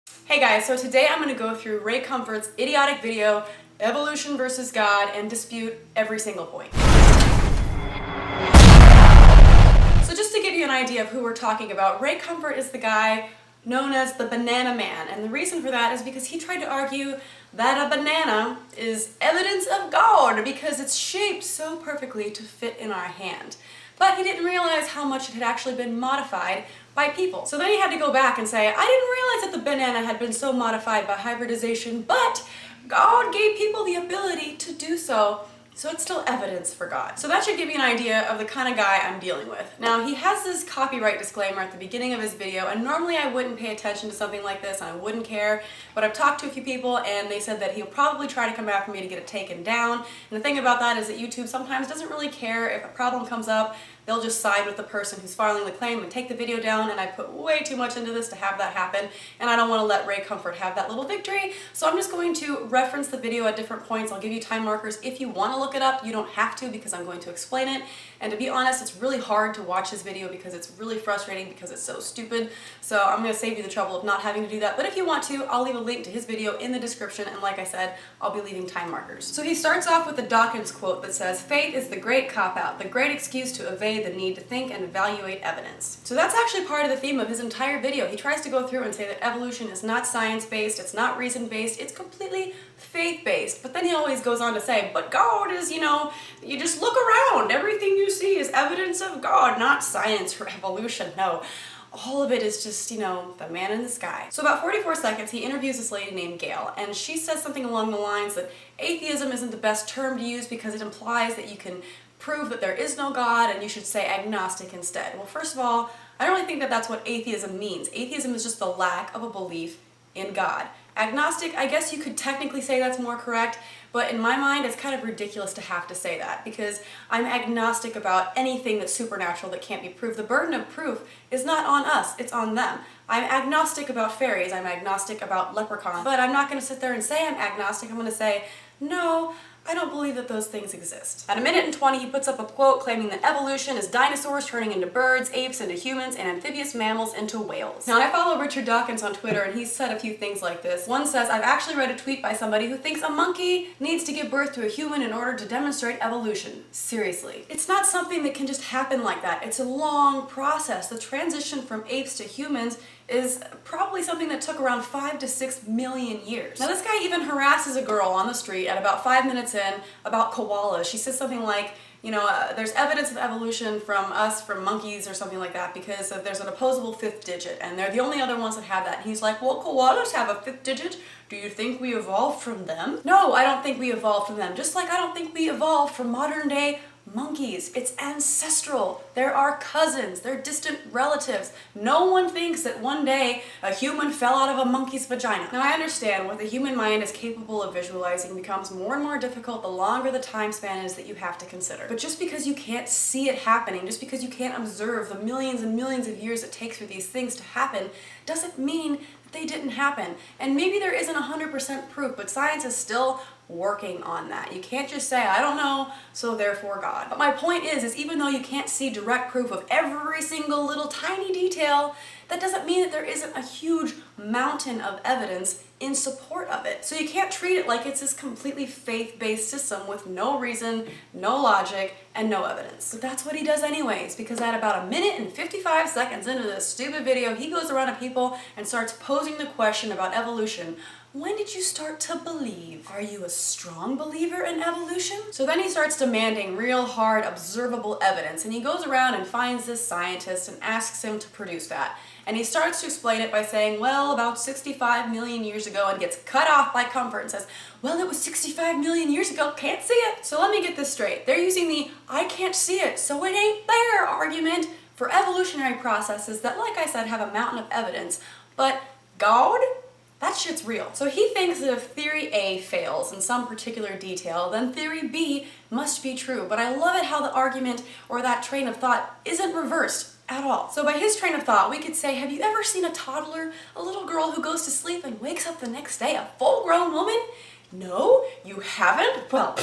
Hey guys, so today I'm going to go through Ray Comfort's idiotic video, Evolution versus God, and dispute every single point. So just to give you an idea of who we're talking about, Ray Comfort is the guy known as the Banana Man, and the reason for that is because he tried to argue that a banana is evidence of God because it's shaped so perfectly to fit in our hand. But he didn't realize how much it had actually been modified by people. So then he had to go back and say, I didn't realize that the banana had been so modified by hybridization, but God gave people the ability to do so it's still evidence for God. So that should give you an idea of the kind of guy I'm dealing with. Now, he has this copyright disclaimer at the beginning of his video, and normally I wouldn't pay attention to something like this and I wouldn't care, but I've talked to a few people and they said that he'll probably try to come back for me to get it taken down. And the thing about that is that YouTube sometimes doesn't really care if a problem comes up. They'll just side with the person who's filing the claim and take the video down, and I put way too much into this to have that happen, and I don't want to let Ray Comfort have that little victory, so I'm just going to reference the video at different points. I'll give you time markers. If you want to look it up, you don't have to because I'm going to explain it, and to be honest, it's really hard to watch this video because it's really frustrating because it's so stupid, so I'm going to save you the trouble of not having to do that, but if you want to, I'll leave a link to his video in the description, and like I said, I'll be leaving time markers. So he starts off with the Dawkins quote that says, "Faith is the great cop-out, the great excuse to evade the need to think and evaluate evidence." So that's actually part of the theme of his entire video. He tries to go through and say that evolution is not science-based, it's not reason-based, it's completely faith-based. But then he always goes on to say, but God is, you just look around, everything you see is evidence of God, not science or evolution. No. All of it is just, the man in the sky. So about 44 seconds, he interviews this lady named Gail, and she says something along the lines that atheism isn't the best term to use because it implies that you can prove that there is no God and you should say agnostic instead. Well, first of all, I don't really think that that's what atheism means. Atheism is just the lack of a belief in God. Agnostic, I guess you could technically say that's more correct, but in my mind it's kind of ridiculous to have to say that because I'm agnostic about anything that's supernatural that can't be proved. The burden of proof is not on us, it's on them. I'm agnostic about fairies, I'm agnostic about leprechauns, but I'm not going to sit there and say I'm agnostic. I'm going to say, no, I don't believe that those things exist. At 1:20, he puts up a quote claiming that evolution is dinosaurs turning into birds, apes into humans, and amphibious mammals into whales. Now, I follow Richard Dawkins on Twitter, and he's said a few things like this. One says, I've actually read a tweet by somebody who thinks a monkey needs to give birth to a human in order to demonstrate evolution. Seriously. It's not something that can just happen like that. It's a long process. The transition from apes to humans is probably something that took around 5 to 6 million years. Now this guy even harasses a girl on the street at about 5 minutes in about koalas. She says something like, there's evidence of evolution from us, from monkeys or something like that because there's an opposable fifth digit and they're the only other ones that have that. And he's like, well, koalas have a fifth digit. Do you think we evolved from them? No, I don't think we evolved from them. Just like I don't think we evolved from modern day monkeys. It's ancestral. They're our cousins. They're distant relatives. No one thinks that one day a human fell out of a monkey's vagina. Now I understand what the human mind is capable of visualizing becomes more and more difficult the longer the time span is that you have to consider. But just because you can't see it happening, just because you can't observe the millions and millions of years it takes for these things to happen, doesn't mean that they didn't happen. And maybe there isn't 100% proof, but science is still working on that. You can't just say, I don't know, so therefore God. But my point is even though you can't see direct proof of every single little tiny detail, that doesn't mean that there isn't a huge mountain of evidence in support of it. So you can't treat it like it's this completely faith-based system with no reason, no logic, and no evidence. But that's what he does anyways, because at about 1:55 seconds into this stupid video, he goes around to people and starts posing the question about evolution. When did you start to believe? Are you a strong believer in evolution? So then he starts demanding real hard observable evidence, and he goes around and finds this scientist and asks him to produce that. And he starts to explain it by saying, well, about 65 million years ago, and gets cut off by Comfort and says, well, it was 65 million years ago, can't see it. So let me get this straight. They're using the I can't see it, so it ain't there argument for evolutionary processes that, like I said, have a mountain of evidence. But God? That shit's real. So he thinks that if theory A fails in some particular detail, then theory B must be true. But I love it how the argument or that train of thought isn't reversed at all. So by his train of thought, we could say, have you ever seen a toddler, a little girl who goes to sleep and wakes up the next day a full-grown woman? No, you haven't? Well,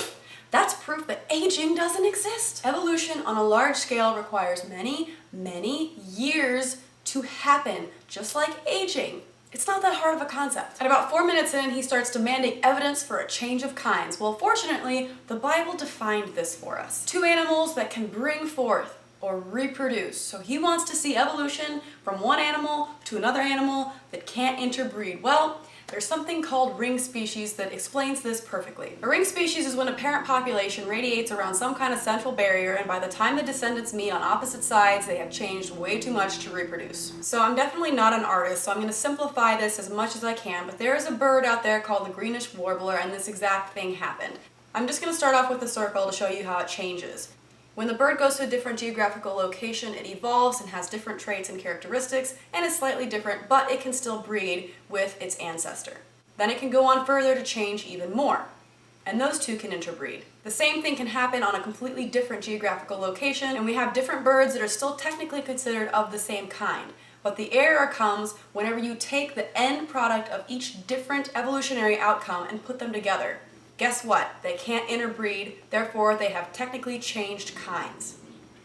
that's proof that aging doesn't exist. Evolution on a large scale requires many, many years to happen, just like aging. It's not that hard of a concept. At about 4 minutes in, he starts demanding evidence for a change of kinds. Well, fortunately, the Bible defined this for us. Two animals that can bring forth or reproduce. So he wants to see evolution from one animal to another animal that can't interbreed. Well, there's something called ring species that explains this perfectly. A ring species is when a parent population radiates around some kind of central barrier, and by the time the descendants meet on opposite sides, they have changed way too much to reproduce. So I'm definitely not an artist, so I'm going to simplify this as much as I can, but there is a bird out there called the greenish warbler, and this exact thing happened. I'm just going to start off with a circle to show you how it changes. When the bird goes to a different geographical location, it evolves and has different traits and characteristics, and is slightly different, but it can still breed with its ancestor. Then it can go on further to change even more, and those two can interbreed. The same thing can happen on a completely different geographical location, and we have different birds that are still technically considered of the same kind. But the error comes whenever you take the end product of each different evolutionary outcome and put them together. Guess what? They can't interbreed, therefore they have technically changed kinds.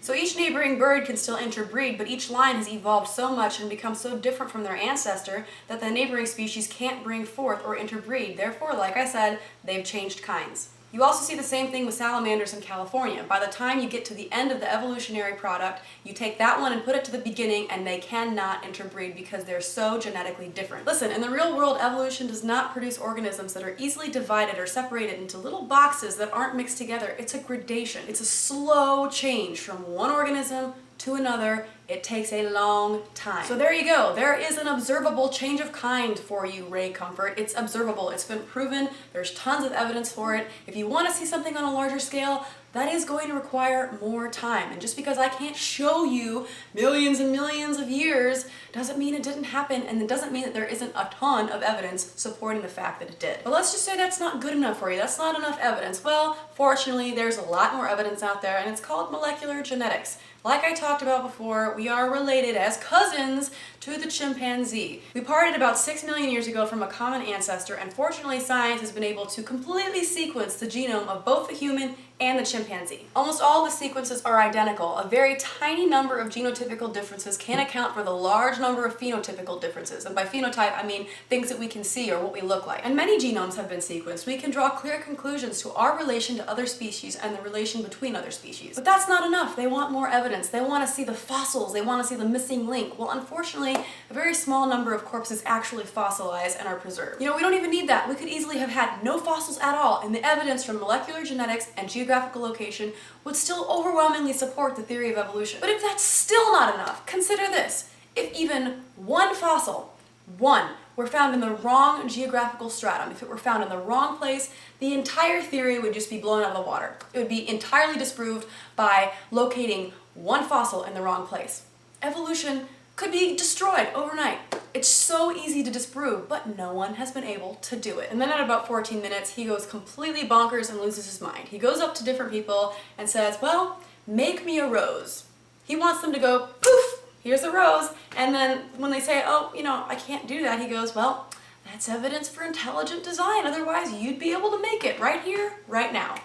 So each neighboring bird can still interbreed, but each line has evolved so much and become so different from their ancestor that the neighboring species can't bring forth or interbreed. Therefore, like I said, they've changed kinds. You also see the same thing with salamanders in California. By the time you get to the end of the evolutionary product, you take that one and put it to the beginning, and they cannot interbreed because they're so genetically different. Listen, in the real world, evolution does not produce organisms that are easily divided or separated into little boxes that aren't mixed together. It's a gradation. It's a slow change from one organism to another. It takes a long time. So there you go. There is an observable change of kind for you, Ray Comfort. It's observable. It's been proven. There's tons of evidence for it. If you want to see something on a larger scale, that is going to require more time. And just because I can't show you millions and millions of years doesn't mean it didn't happen, and it doesn't mean that there isn't a ton of evidence supporting the fact that it did. But let's just say that's not good enough for you. That's not enough evidence. Well, fortunately, there's a lot more evidence out there, and it's called molecular genetics. Like I talked about before, we are related as cousins to the chimpanzee. We parted about 6 million years ago from a common ancestor, and fortunately science has been able to completely sequence the genome of both the human and the chimpanzee. Almost all the sequences are identical. A very tiny number of genotypical differences can account for the large number of phenotypical differences. And by phenotype, I mean things that we can see or what we look like. And many genomes have been sequenced. We can draw clear conclusions to our relation to other species and the relation between other species. But that's not enough. They want more evidence. They want to see the fossils. They want to see the missing link. Well, unfortunately, a very small number of corpses actually fossilize and are preserved. You know, we don't even need that. We could easily have had no fossils at all, and the evidence from molecular genetics and geographical location would still overwhelmingly support the theory of evolution. But if that's still not enough, consider this. If even one fossil, were found in the wrong geographical stratum, if it were found in the wrong place, the entire theory would just be blown out of the water. It would be entirely disproved by locating one fossil in the wrong place. Evolution could be destroyed overnight. It's so easy to disprove, but no one has been able to do it. And then at about 14 minutes, he goes completely bonkers and loses his mind. He goes up to different people and says, well, make me a rose. He wants them to go, poof, here's a rose. And then when they say, oh, you know, I can't do that, he goes, well, that's evidence for intelligent design. Otherwise, you'd be able to make it right here, right now.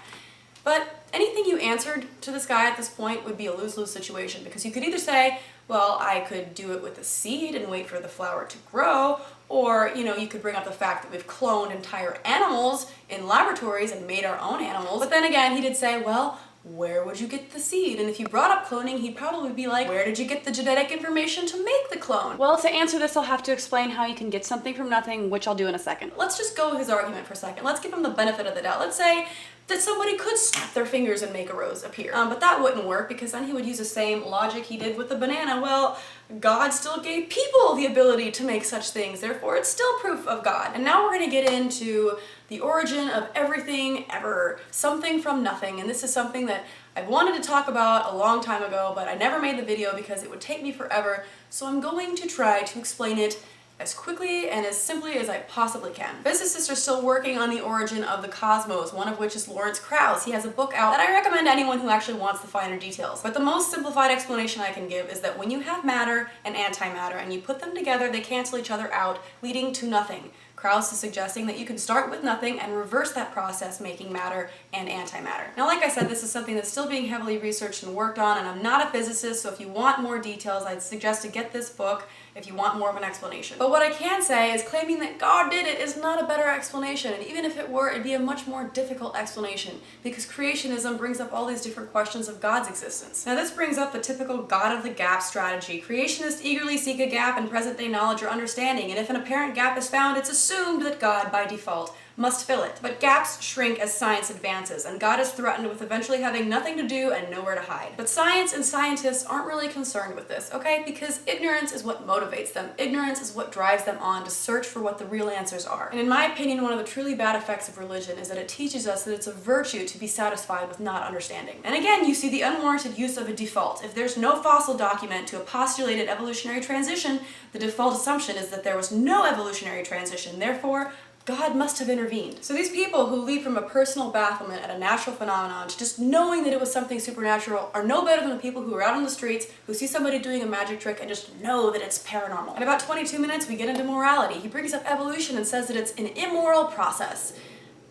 But anything you answered to this guy at this point would be a lose-lose situation, because you could either say, well, I could do it with a seed and wait for the flower to grow, or, you know, you could bring up the fact that we've cloned entire animals in laboratories and made our own animals. But then again, he did say, well, where would you get the seed? And if you brought up cloning, he'd probably be like, where did you get the genetic information to make the clone? Well, to answer this, I'll have to explain how you can get something from nothing, which I'll do in a second. Let's just go with his argument for a second. Let's give him the benefit of the doubt. Let's say that somebody could snap their fingers and make a rose appear. But that wouldn't work, because then he would use the same logic he did with the banana. Well, God still gave people the ability to make such things, therefore it's still proof of God. And now we're going to get into the origin of everything ever, something from nothing. And this is something that I've wanted to talk about a long time ago, but I never made the video because it would take me forever. So I'm going to try to explain it as quickly and as simply as I possibly can. Physicists are still working on the origin of the cosmos, one of which is Lawrence Krauss. He has a book out that I recommend to anyone who actually wants the finer details. But the most simplified explanation I can give is that when you have matter and antimatter and you put them together, they cancel each other out, leading to nothing. Krauss is suggesting that you can start with nothing and reverse that process, making matter and antimatter. Now, like I said, this is something that's still being heavily researched and worked on, and I'm not a physicist, so if you want more details, I'd suggest to get this book. if you want more of an explanation. But what I can say is claiming that God did it is not a better explanation, and even if it were, it'd be a much more difficult explanation, because creationism brings up all these different questions of God's existence. Now this brings up the typical God of the gap strategy. Creationists eagerly seek a gap in present-day knowledge or understanding, and if an apparent gap is found, it's assumed that God, by default, must fill it. But gaps shrink as science advances, and God is threatened with eventually having nothing to do and nowhere to hide. But science and scientists aren't really concerned with this, okay? Because ignorance is what motivates them. Ignorance is what drives them on to search for what the real answers are. And in my opinion, one of the truly bad effects of religion is that it teaches us that it's a virtue to be satisfied with not understanding. And again, you see the unwarranted use of a default. If there's no fossil document to a postulated evolutionary transition, the default assumption is that there was no evolutionary transition. Therefore, God must have intervened. So these people who leap from a personal bafflement at a natural phenomenon to just knowing that it was something supernatural are no better than the people who are out on the streets, who see somebody doing a magic trick and just know that it's paranormal. In about 22 minutes, we get into morality. He brings up evolution and says that it's an immoral process.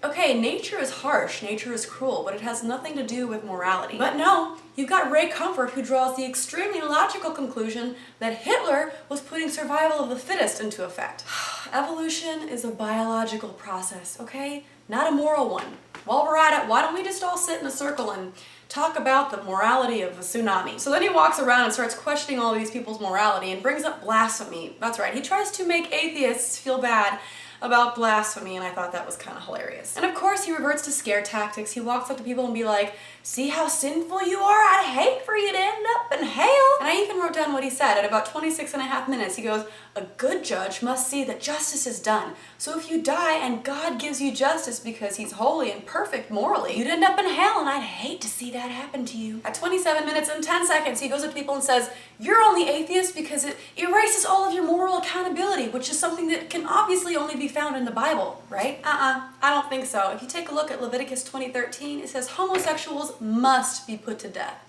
Okay, nature is harsh, nature is cruel, but it has nothing to do with morality. But no, you've got Ray Comfort who draws the extremely logical conclusion that Hitler was putting survival of the fittest into effect. Evolution is a biological process, okay? Not a moral one. While we're at it, why don't we just all sit in a circle and talk about the morality of a tsunami? So then he walks around and starts questioning all these people's morality and brings up blasphemy. That's right, he tries to make atheists feel bad about blasphemy, and I thought that was kind of hilarious. And of course he reverts to scare tactics. He walks up to people and be like, see how sinful you are? I'd hate for you to end up in hell. And I even wrote down what he said. At about 26.5 minutes, he goes, a good judge must see that justice is done. So if you die and God gives you justice because he's holy and perfect morally, you'd end up in hell, and I'd hate to see that happen to you. At 27 minutes and 10 seconds, he goes up to people and says, you're only atheist because it erases all of your moral accountability, which is something that can obviously only be found in the Bible, right? I don't think so. If you take a look at Leviticus 20:13, it says homosexuals must be put to death.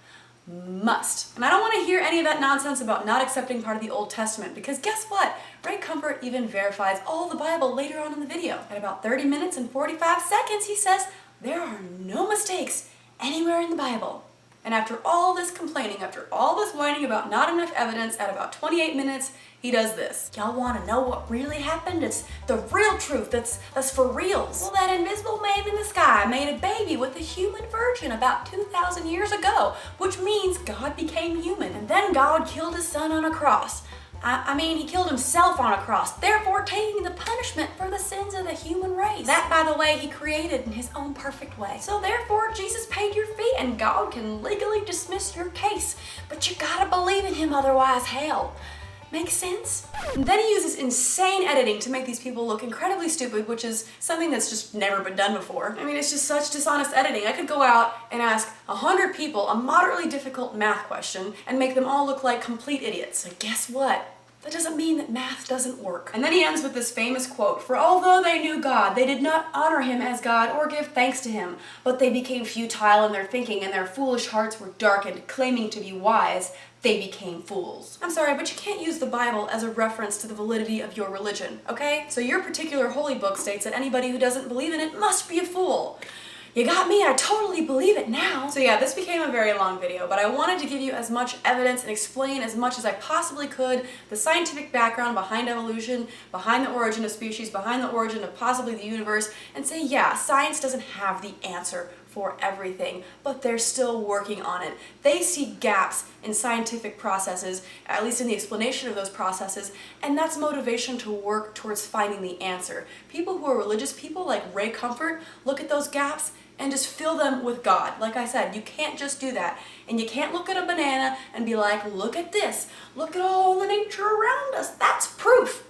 Must. And I don't want to hear any of that nonsense about not accepting part of the Old Testament, because guess what? Ray Comfort even verifies all the Bible later on in the video. At about 30 minutes and 45 seconds, he says, there are no mistakes anywhere in the Bible. And after all this complaining, after all this whining about not enough evidence, at about 28 minutes, he does this. Y'all want to know what really happened? It's the real truth. That's for reals. Well, that invisible man in the sky made a baby with a human virgin about 2,000 years ago, which means God became human. And then God killed his son on a cross. I mean, he killed himself on a cross, therefore taking the punishment for the sins of the human race. That, by the way, he created in his own perfect way. So therefore, Jesus paid your fee, and God can legally dismiss your case. But you gotta believe in him, otherwise hell. Makes sense? And then he uses insane editing to make these people look incredibly stupid, which is something that's just never been done before. I mean, it's just such dishonest editing. I could go out and ask 100 people a moderately difficult math question and make them all look like complete idiots. Like, guess what? That doesn't mean that math doesn't work. And then he ends with this famous quote, for although they knew God, they did not honor him as God or give thanks to him, but they became futile in their thinking, and their foolish hearts were darkened. Claiming to be wise, they became fools. I'm sorry, but you can't use the Bible as a reference to the validity of your religion, okay? So your particular holy book states that anybody who doesn't believe in it must be a fool. You got me, I totally believe it now. So yeah, this became a very long video, but I wanted to give you as much evidence and explain as much as I possibly could the scientific background behind evolution, behind the origin of species, behind the origin of possibly the universe, and say, yeah, science doesn't have the answer for everything, but they're still working on it. They see gaps in scientific processes, at least in the explanation of those processes, and that's motivation to work towards finding the answer. People who are religious people like Ray Comfort look at those gaps and just fill them with God. Like I said, you can't just do that. And you can't look at a banana and be like, look at this, look at all the nature around us, that's proof.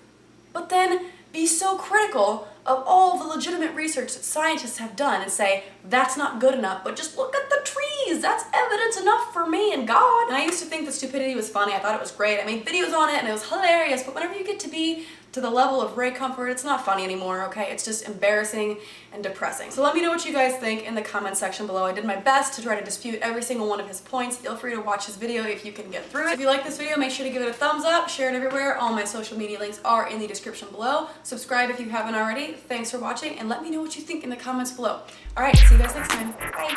But then be so critical of all the legitimate research that scientists have done and say, that's not good enough, but just look at the trees, that's evidence enough for me and God. And I used to think that stupidity was funny, I thought it was great, I made videos on it and it was hilarious, but whenever you get to be to the level of Ray Comfort, it's not funny anymore, okay? It's just embarrassing and depressing. So let me know what you guys think in the comment section below. I did my best to try to dispute every single one of his points. Feel free to watch his video if you can get through it. If you like this video, make sure to give it a thumbs up, share it everywhere. All my social media links are in the description below. Subscribe if you haven't already. Thanks for watching, and let me know what you think in the comments below. All right, see you guys next time. Bye.